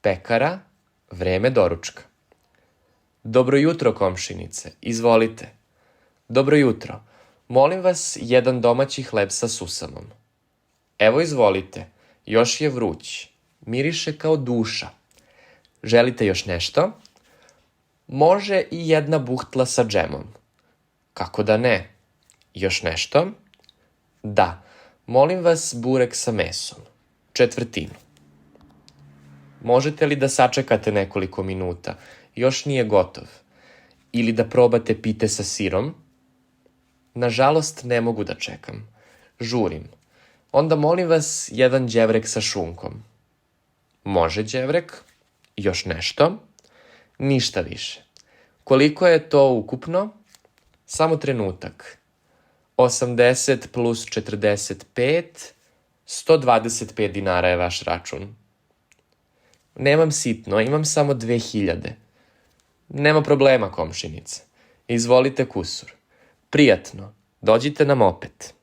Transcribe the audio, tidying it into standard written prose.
Pekara, vreme doručka. Dobro jutro, komšinice, izvolite. Dobro jutro, molim vas jedan domaći hleb sa susamom. Evo izvolite, još je vruć, miriše kao duša. Želite još nešto? Može i jedna buhtla sa džemom. Kako da ne? Još nešto? Da, molim vas burek sa mesom, četvrtinu. Možete li da sačekate nekoliko minuta? Još nije gotov. Ili da probate pite sa sirom? Nažalost, ne mogu da čekam. Žurim. Onda molim vas jedan đevrek sa šunkom. Može đevrek? Još nešto? Ništa više. Koliko je to ukupno? Samo trenutak. 80 plus 45, 125 dinara je vaš račun. Nemam sitno, imam samo 2000. Nema problema, komšinice. Izvolite kusur. Prijatno, dođite nam opet.